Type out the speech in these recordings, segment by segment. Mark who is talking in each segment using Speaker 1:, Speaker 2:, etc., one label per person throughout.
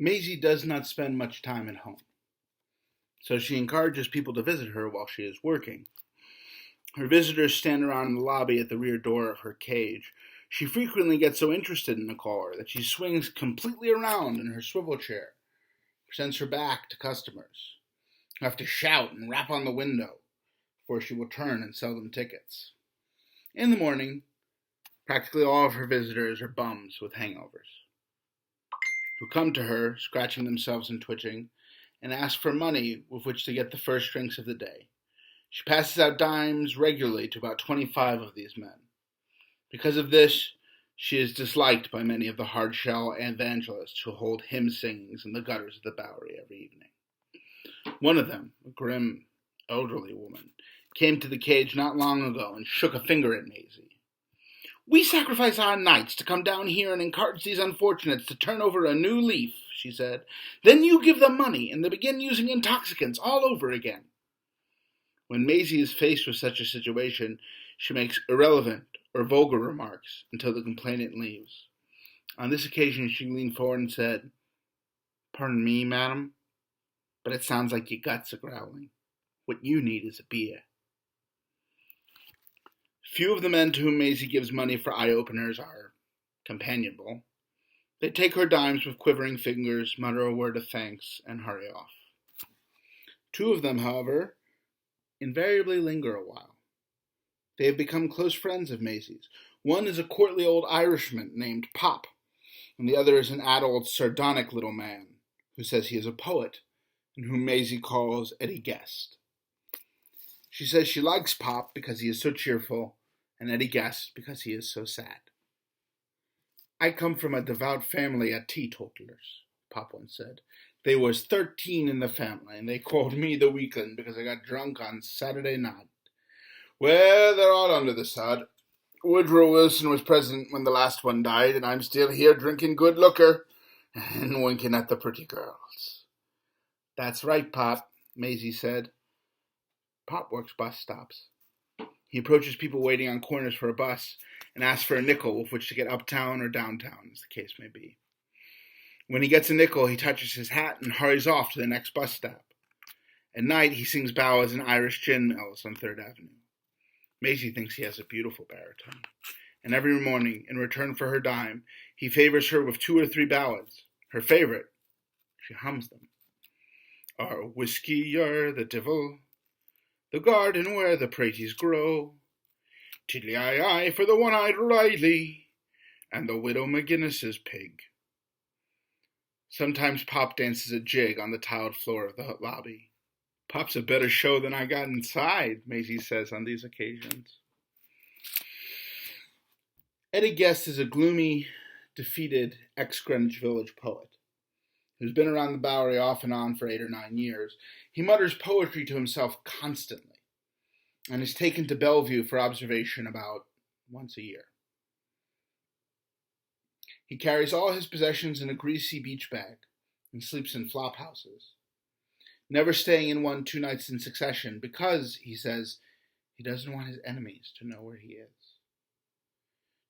Speaker 1: Mazie does not spend much time at home, so she encourages people to visit her while she is working. Her visitors stand around in the lobby at the rear door of her cage. She frequently gets so interested in the caller that she swings completely around in her swivel chair, presents her back to customers, who have to shout and rap on the window before she will turn and sell them tickets. In the morning, practically all of her visitors are bums with hangovers, who come to her, scratching themselves and twitching, and ask for money with which to get the first drinks of the day. She passes out dimes regularly to about 25 of these men. Because of this, she is disliked by many of the hard-shell evangelists who hold hymn singings in the gutters of the Bowery every evening. One of them, a grim, elderly woman, came to the cage not long ago and shook a finger at Mazie. "We sacrifice our nights to come down here and encourage these unfortunates to turn over a new leaf," she said. "Then you give them money and they begin using intoxicants all over again." When Mazie is faced with such a situation, she makes irrelevant or vulgar remarks until the complainant leaves. On this occasion, she leaned forward and said, "Pardon me, madam, but it sounds like your guts are growling. What you need is a beer." Few of the men to whom Mazie gives money for eye-openers are companionable. They take her dimes with quivering fingers, mutter a word of thanks, and hurry off. Two of them, however, invariably linger a while. They have become close friends of Mazie's. One is a courtly old Irishman named Pop, and the other is an adult, sardonic little man who says he is a poet, and whom Mazie calls Eddie Guest. She says she likes Pop because he is so cheerful, and Eddie Guest because he is so sad. "I come from a devout family of teetotalers," Pop once said. "They was 13 in the family, and they called me the weakling because I got drunk on Saturday night. Well, they're all under the sod. Woodrow Wilson was president when the last one died, and I'm still here drinking good liquor and winking at the pretty girls." "That's right, Pop," Mazie said. Pop works bus stops. He approaches people waiting on corners for a bus and asks for a nickel with which to get uptown or downtown, as the case may be. When he gets a nickel, he touches his hat and hurries off to the next bus stop. At night, he sings ballads in Irish gin mills on 3rd Avenue. Mazie thinks he has a beautiful baritone, and every morning, in return for her dime, he favors her with 2 or 3 ballads. Her favorite, she hums them. "Our whiskey, you're the divil, the garden where the praties grow, tiddly-eye-eye for the one-eyed Riley, and the widow McGinnis's pig." Sometimes Pop dances a jig on the tiled floor of the lobby. "Pop's a better show than I got inside," Mazie says on these occasions. Eddie Guest is a gloomy, defeated ex-Greenwich Village poet who's been around the Bowery off and on for 8 or 9 years. He mutters poetry to himself constantly and is taken to Bellevue for observation about once a year. He carries all his possessions in a greasy beach bag and sleeps in flop houses, never staying in one 2 nights in succession because, he says, he doesn't want his enemies to know where he is.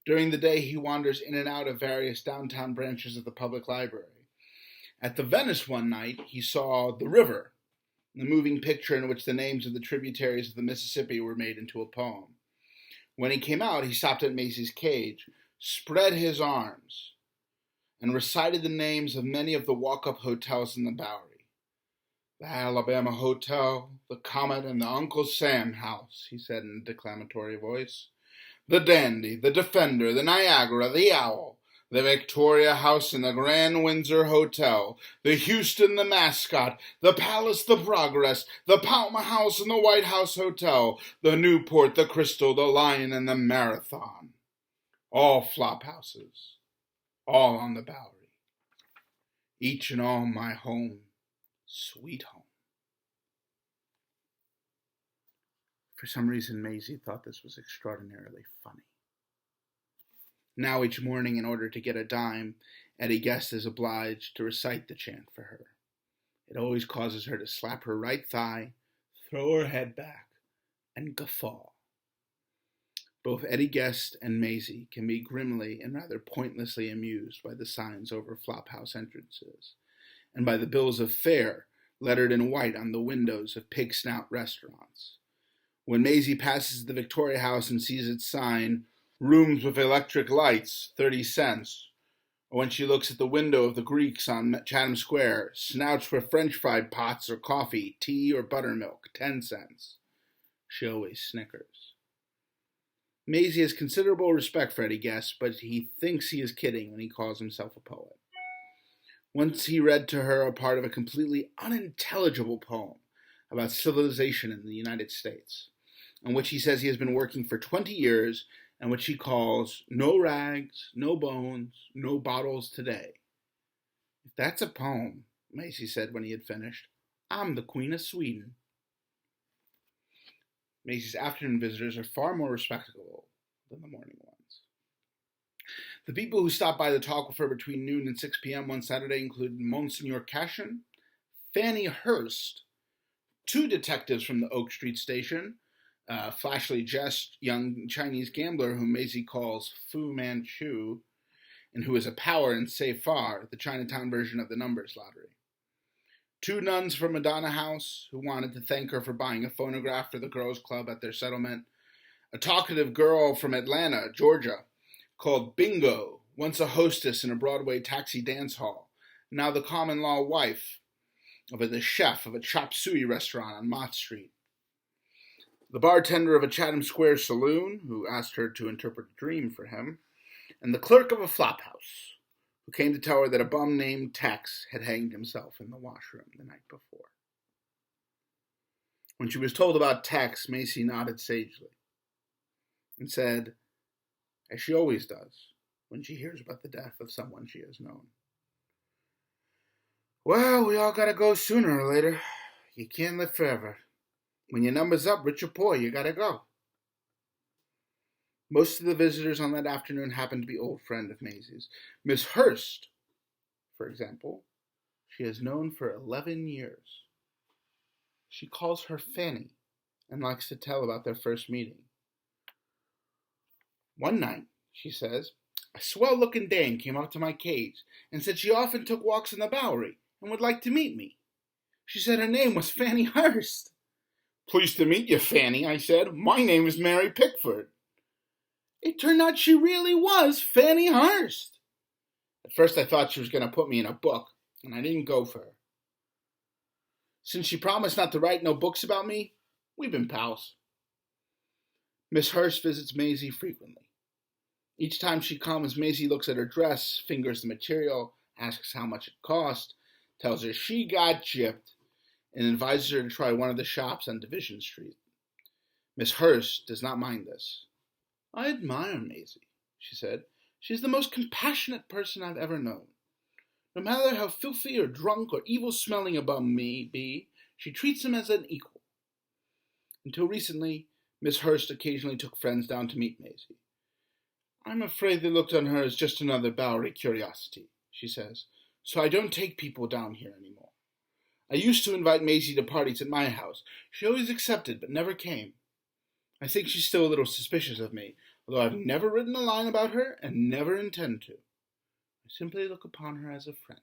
Speaker 1: During the day, he wanders in and out of various downtown branches of the public library. At the Venice one night, he saw The River, the moving picture in which the names of the tributaries of the Mississippi were made into a poem. When he came out, he stopped at Mazie's cage, spread his arms, and recited the names of many of the walk-up hotels in the Bowery. "The Alabama Hotel, the Comet, and the Uncle Sam House," he said in a declamatory voice. "The Dandy, the Defender, the Niagara, the Owl, the Victoria House and the Grand Windsor Hotel, the Houston, the Mascot, the Palace, the Progress, the Palma House and the White House Hotel, the Newport, the Crystal, the Lion, and the Marathon. All flop houses, all on the Bowery. Each and all my home, sweet home." For some reason, Mazie thought this was extraordinarily funny. Now each morning, in order to get a dime, Eddie Guest is obliged to recite the chant for her. It always causes her to slap her right thigh, throw her head back, and guffaw. Both Eddie Guest and Mazie can be grimly and rather pointlessly amused by the signs over flophouse entrances. and by the bills of fare lettered in white on the windows of pig snout restaurants. When Mazie passes the Victoria House and sees its sign, "Rooms with electric lights, 30 cents," or when she looks at the window of the Greeks on Chatham Square, "Snouts for French fried pots or coffee, tea or buttermilk, 10 cents," she always snickers. Mazie has considerable respect for Eddie Guest, but he thinks he is kidding when he calls himself a poet. Once he read to her a part of a completely unintelligible poem about civilization in the United States, in which he says he has been working for 20 years and which he calls "No Rags, No Bones, No Bottles Today." "If that's a poem," Mazie said when he had finished, "I'm the Queen of Sweden." Mazie's afternoon visitors are far more respectable than the morning ones. The people who stopped by to talk with her between noon and 6 p.m. one Saturday included Monsignor Cashin, Fanny Hurst, 2 detectives from the Oak Street station, flashily dressed young Chinese gambler whom Mazie calls Fu Manchu, and who is a power in Safar, the Chinatown version of the numbers lottery. 2 nuns from Madonna House who wanted to thank her for buying a phonograph for the girls' club at their settlement. A talkative girl from Atlanta, Georgia, called Bingo, once a hostess in a Broadway taxi dance hall, now the common-law wife of the chef of a chop suey restaurant on Mott Street. The bartender of a Chatham Square saloon, who asked her to interpret a dream for him, and the clerk of a flop house, who came to tell her that a bum named Tex had hanged himself in the washroom the night before. When she was told about Tex, Mazie nodded sagely and said, as she always does when she hears about the death of someone she has known, "Well, we all gotta go sooner or later. You can't live forever. When your number's up, rich or poor, you gotta go." Most of the visitors on that afternoon happened to be old friend of Mazie's. Miss Hurst, for example, she has known for 11 years. She calls her Fanny and likes to tell about their first meeting. "One night," she says, "a swell-looking dame came up to my cage and said she often took walks in the Bowery and would like to meet me. She said her name was Fanny Hurst." "Pleased to meet you, Fanny," I said. "My name is Mary Pickford." It turned out she really was Fanny Hurst. At first I thought she was going to put me in a book, and I didn't go for her. Since she promised not to write no books about me, we've been pals. Miss Hurst visits Mazie frequently. Each time she comes, Mazie looks at her dress, fingers the material, asks how much it cost, tells her she got gypped, and advises her to try one of the shops on Division Street. Miss Hurst does not mind this. "I admire Mazie," she said. "She's the most compassionate person I've ever known. No matter how filthy or drunk or evil-smelling a bum may be, she treats him as an equal." Until recently, Miss Hurst occasionally took friends down to meet Mazie. "I'm afraid they looked on her as just another Bowery curiosity," she says, "so I don't take people down here anymore. I used to invite Mazie to parties at my house. She always accepted, but never came. I think she's still a little suspicious of me, although I've never written a line about her and never intend to. I simply look upon her as a friend."